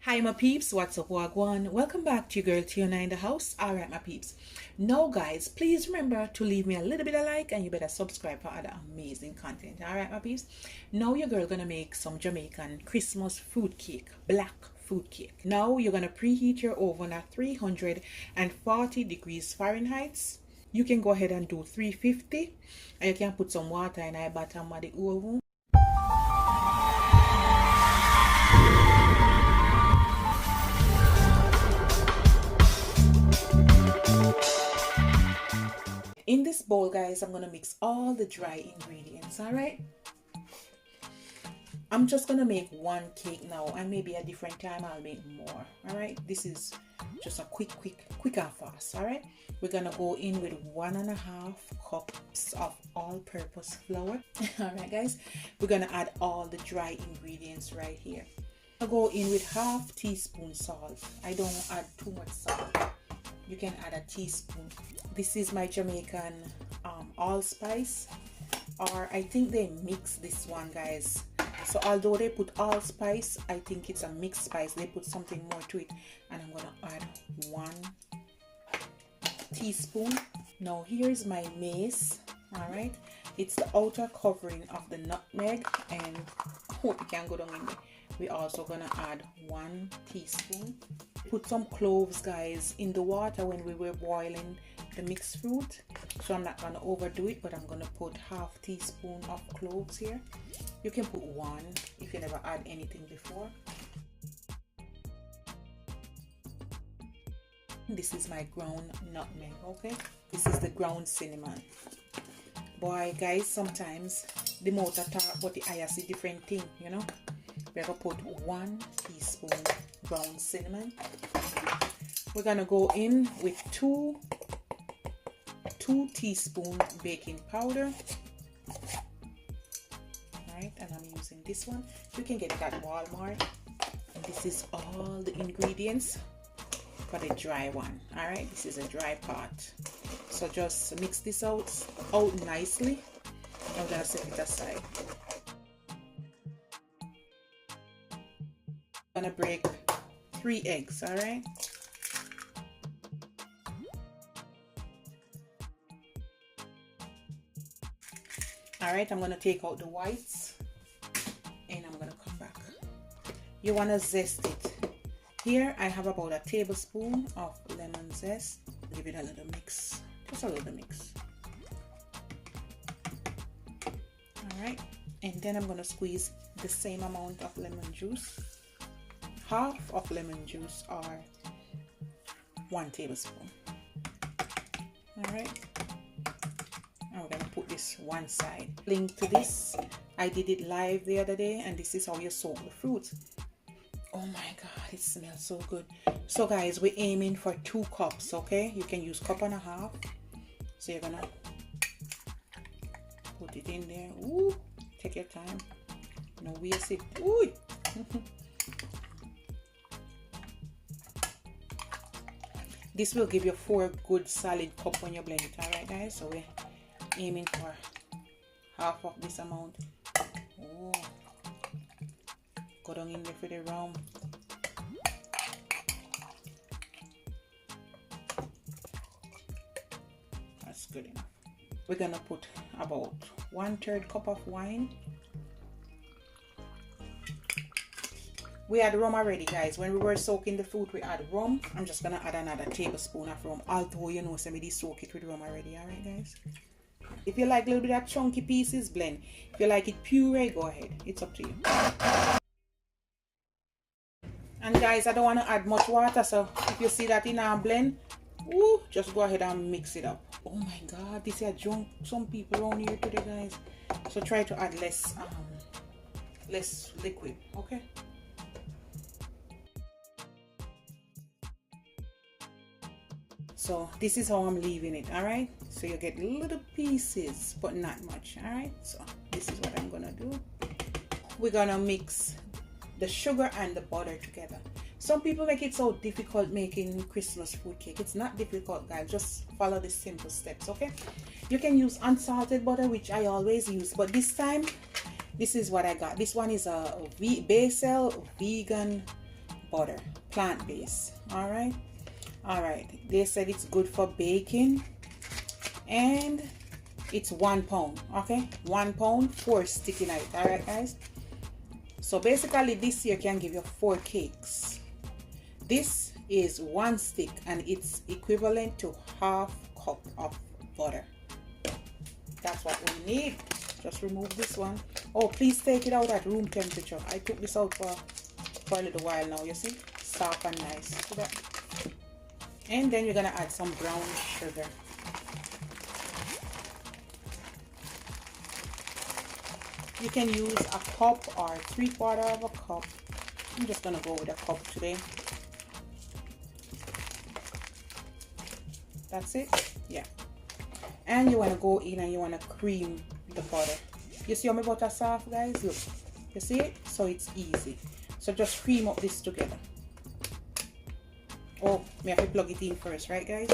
Hi my peeps, what's up, wagwan? Welcome back to your girl Tiona in the house. Alright my peeps. Now guys, please remember to leave me a little bit of like and you better subscribe for other amazing content. Alright my peeps. Now your girl gonna make some Jamaican Christmas fruit cake, black fruit cake. Now you're gonna preheat your oven at 340 degrees Fahrenheit. You can go ahead and do 350 and you can put some water in the bottom of the oven. In this bowl guys, I'm gonna mix all the dry ingredients. All right, I'm just gonna make one cake now, and maybe a different time I'll make more. All right, this is just a quick and fast. All right, we're gonna go in with 1.5 cups of all-purpose flour. All right guys, we're gonna add all the dry ingredients right here. I'll go in with half teaspoon salt. I don't add too much salt. You can add a teaspoon. This is my Jamaican allspice, or I think they mix this one guys. So although they put allspice, I think it's a mixed spice. They put something more to it, and I'm gonna add 1 teaspoon. Now here's my mace. All right, it's the outer covering of the nutmeg, and hope you can go down in there. We're also gonna add 1 teaspoon. Put some cloves guys in the water when we were boiling the mixed fruit, so I'm not gonna overdo it, but I'm gonna put half teaspoon of cloves here. You can put 1 if you never add anything before. This is my ground nutmeg. Okay, this is the ground cinnamon. Boy guys, sometimes the mouth talk but the eye see different thing, you know. We're gonna put 1 teaspoon ground cinnamon. We're gonna go in with 2 teaspoon baking powder. Right, and I'm using this one. You can get it at Walmart. And this is all the ingredients for the dry one. All right, this is a dry part. So just mix this out nicely. I'm gonna set it aside. I'm gonna break 3 eggs. All right. Alright, I'm going to take out the whites and I'm going to come back. You want to zest it. Here I have about a tablespoon of lemon zest. Give it a little mix, just a little mix. Alright, and then I'm going to squeeze the same amount of lemon juice. Half of lemon juice, or 1 tablespoon. Alright. And we're gonna put this one side. Link to this, I did it live the other day, and this is how you soak the fruit. Oh my god, it smells so good. So guys, we're aiming for 2 cups. Okay, you can use 1.5 cups. So you're gonna put it in there. Ooh, take your time, no waste it. Ooh. This will give you 4 good solid cups when you blend it. All right guys, so we're aiming for half of this amount. Oh, go down in there for the round. That's good enough. We're gonna put about 1/3 cup of wine. We had rum already guys. When we were soaking the fruit, we had rum. I'm just gonna add another tablespoon of rum, although you know somebody soak it with rum already. All right guys, if you like a little bit of chunky pieces, blend. If you like it puree, go ahead, it's up to you. And guys, I don't want to add much water, so if you see that in our blend, ooh, just go ahead and mix it up. Oh my god, this is drunk some people around here today guys, so try to add less liquid. Okay, so this is how I'm leaving it. All right, so you get little pieces but not much. All right, so this is what I'm gonna do. We're gonna mix the sugar and the butter together. Some people make it so difficult making Christmas fruit cake. It's not difficult guys, just follow the simple steps. Okay, you can use unsalted butter, which I always use, but this time this is what I got. This one is a basil vegan butter, plant-based. All right. They said it's good for baking, and it's 1 pound. Okay, 1 pound, 4 sticky night. All right, guys. So basically, this here can give you 4 cakes. This is 1 stick, and it's equivalent to half cup of butter. That's what we need. Just remove this one. Oh, please take it out at room temperature. I took this out for a little while now. You see, soft and nice. See that? And then you're gonna add some brown sugar. You can use a cup or 3/4 of a cup. I'm just gonna go with a cup today. That's it. Yeah. And you want to go in and you want to cream the butter. You see how my butter soft, guys? Look. You see it? So it's easy. So just cream up this together. Oh, we have to plug it in first, right, guys?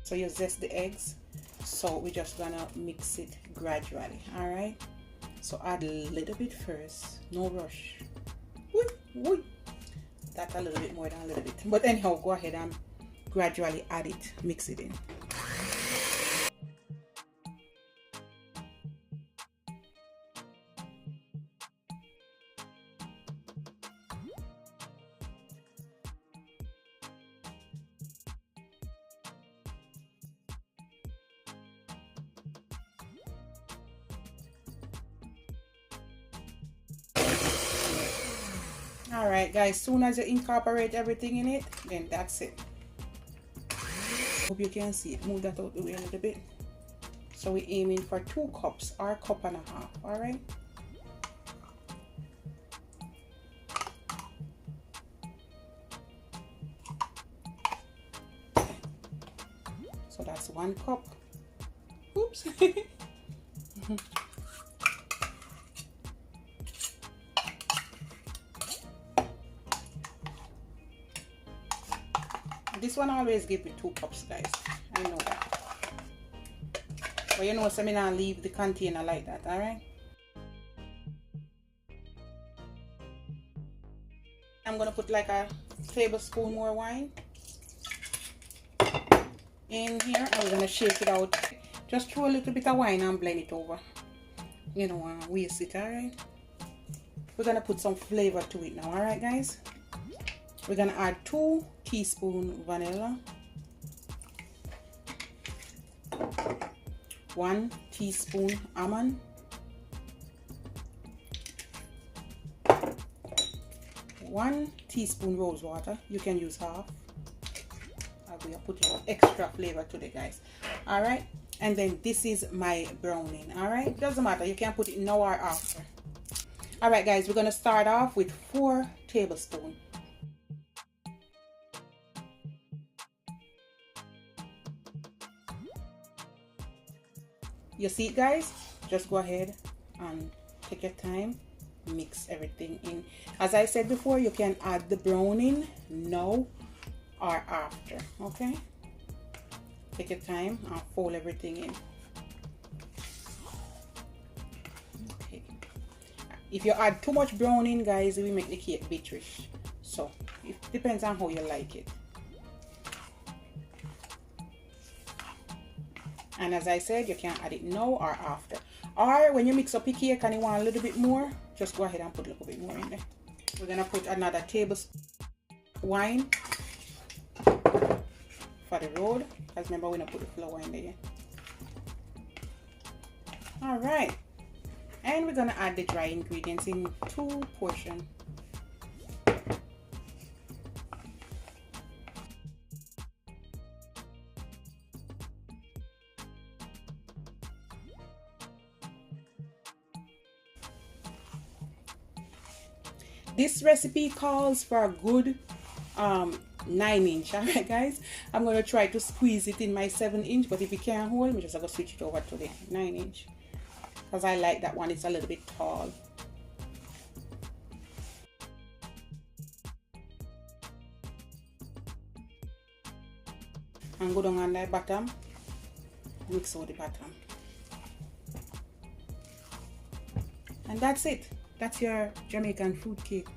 So you zest the eggs, so we're just gonna mix it gradually. All right, so add a little bit first, no rush. Woo. That's a little bit more than a little bit, but anyhow, go ahead and gradually add it, mix it in. All right, guys, soon as you incorporate everything in it, then that's it. Hope you can see it. Move that out the way a little bit. So we're aiming for 2 cups or 1.5 cups. All right. So that's 1 cup. Oops. This one always give me 2 cups, guys. I know that. But you know, so I'm not leave the container like that, alright? I'm gonna put like a tablespoon more wine in here, and we're gonna shake it out. Just throw a little bit of wine and blend it over. You know, waste it, alright? We're gonna put some flavor to it now, alright, guys? We're gonna add 2 teaspoons vanilla, 1 teaspoon almond, 1 teaspoon rose water. You can use half. We are putting extra flavor to the guys. All right, and then this is my browning. All right, doesn't matter. You can put it now or after. All right, guys, we're gonna start off with 4 tablespoons. You see it, guys? Just go ahead and take your time, mix everything in. As I said before, you can add the browning now or after. Okay, take your time and fold everything in. Okay, if you add too much browning, guys, it will make the cake bitterish, so it depends on how you like it. And as I said, you can add it now or after. Or when you mix up your cake and you want a little bit more, just go ahead and put a little bit more in there. We're gonna put another tablespoon wine for the road. Because remember, we're gonna put the flour in there. All right. And we're gonna add the dry ingredients in 2 portions. This recipe calls for a good 9-inch. All right, guys, I'm gonna try to squeeze it in my 7-inch, but if you can't hold, I'm just gonna switch it over to the 9-inch because I like that one. It's a little bit tall. and go down on the bottom. Mix out the bottom. And that's it. That's your Jamaican fruit cake.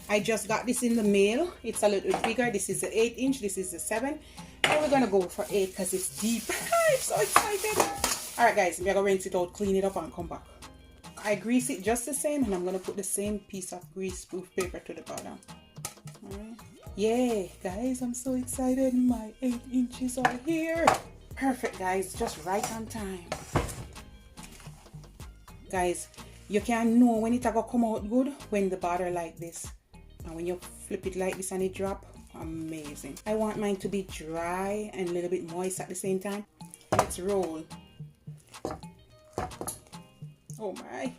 I just got this in the mail. It's a little bit bigger. This is the 8-inch. This is the 7. And we're gonna go for 8 because it's deep. I'm so excited. Alright guys, we're gonna rinse it out, clean it up, and come back. I grease it just the same, and I'm gonna put the same piece of grease-proof paper to the bottom. Alright. Yeah, guys, I'm so excited. My 8 inches are here. Perfect, guys. Just right on time. Guys, you can know when it's gonna come out good when the batter like this. And when you flip it like this and it drop, amazing. I want mine to be dry and a little bit moist at the same time. Let's roll. Oh my.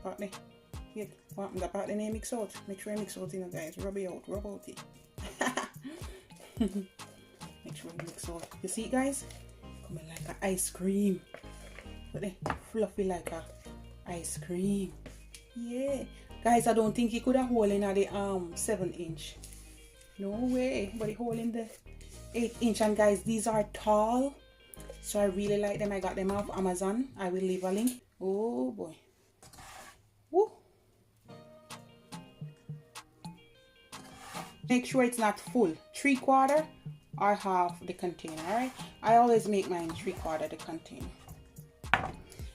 Partner. Yeah, want the partner name mix out. Make sure you mix out, you know, guys. Rub it out. Rub out it. Make sure you mix out. You see it, guys? Coming like an ice cream. But they fluffy like a ice cream. Yeah. Guys, I don't think he could have hole in the 7-inch. No way. But he hole in the 8-inch. And guys, these are tall. So I really like them. I got them off Amazon. I will leave a link. Oh boy. Woo. Make sure it's not full. 3/4 or half the container. Alright. I always make mine 3/4 the container.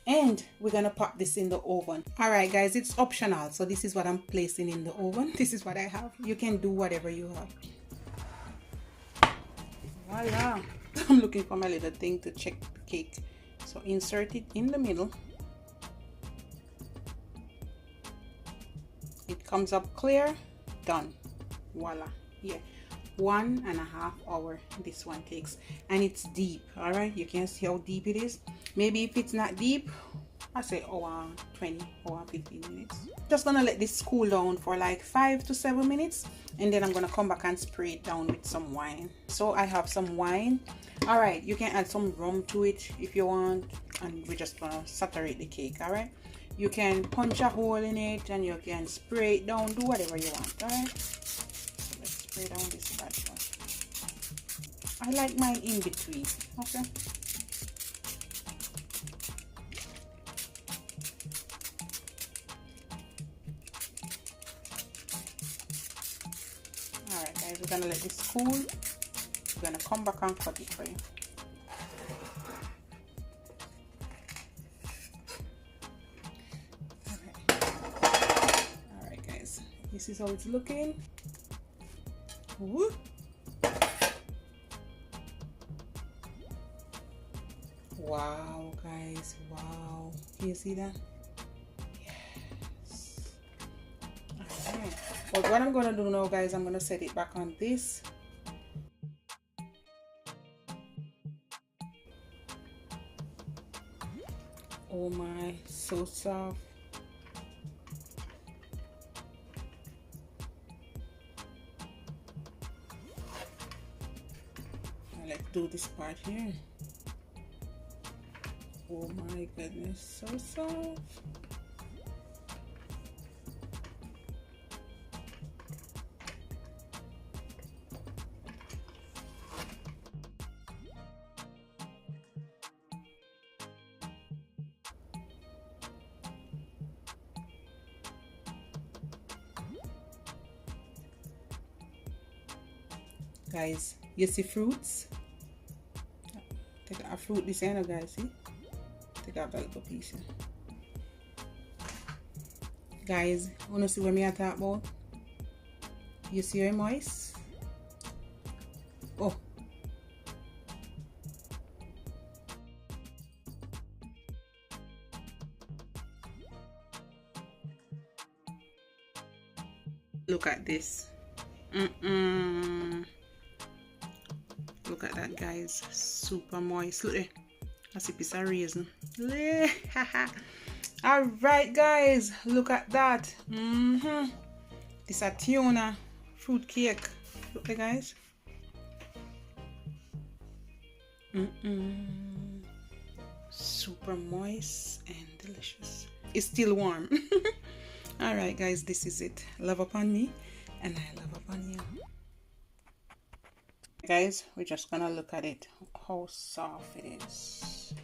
And we're gonna pop this in the oven. All right guys, it's optional, so this is what I'm placing in the oven. This is what I have. You can do whatever you have. Voila. I'm looking for my little thing to check the cake. So insert it in the middle. It comes up clear. Done. Voila. Yeah, 1.5 hours this one takes, and it's deep. All right, you can see how deep it is. Maybe if it's not deep, I say 20 or 15 minutes. Just gonna let this cool down for like 5 to 7 minutes, and then I'm gonna come back and spray it down with some wine. So I have some wine. All right, you can add some rum to it if you want, and we're just gonna saturate the cake. All right, you can punch a hole in it and you can spray it down, do whatever you want. All right, so let's spray down this bad one. I like mine in between. Okay. Alright guys, we're gonna let this cool. We're gonna come back and cut it for you. Alright guys, this is how it's looking. Woo. Wow guys, wow. Can you see that? Yes. Alright. But what I'm gonna do now guys, I'm gonna set it back on this. Oh my, so soft. Now let's do this part here. Oh my goodness, so soft. Guys, you see fruits? Take a fruit this end, guys, see? Take out that little piece here. Guys, wanna see what me I talk about? You see how moist? Oh. Look at this. Look at that guys, super moist. Look there, that's a piece of raisin. All right guys, look at that. This a tuna fruit cake. Look there guys. Super moist and delicious. It's still warm. All right guys, this is it. Love upon me and I love upon you. Guys, we're just gonna look at it, how soft it is.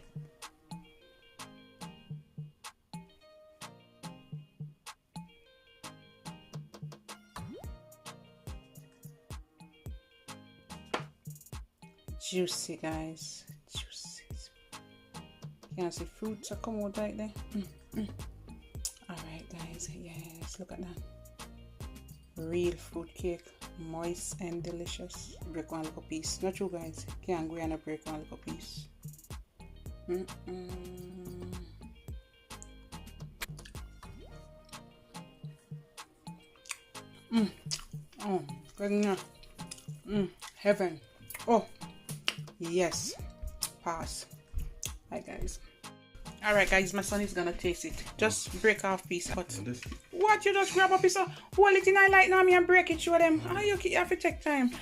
Juicy, guys, juicy. You can see fruits are come out right there. All right, guys, yes, look at that. Real fruit cake, moist and delicious. Break one little piece. Not true, guys. Can't go and break one little piece. Oh, goodness. Heaven. Oh, yes. Pass. Hi, guys. All right, guys, my son is gonna taste it. Just break off piece. But what, you just grab a piece of, hold it in I like now me and break it, show them. How you have to take time.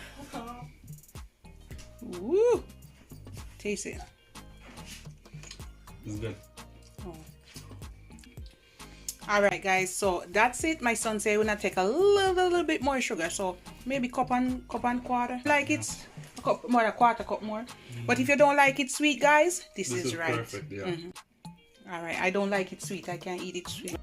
Woo! Taste it. It's good. Oh. All right, guys, so that's it. My son said we're gonna take a little bit more sugar, so maybe cup and quarter. Like it's a cup more, a quarter cup more. But if you don't like it sweet, guys, this is right. Perfect, yeah. All right, I don't like it sweet. I can't eat it sweet.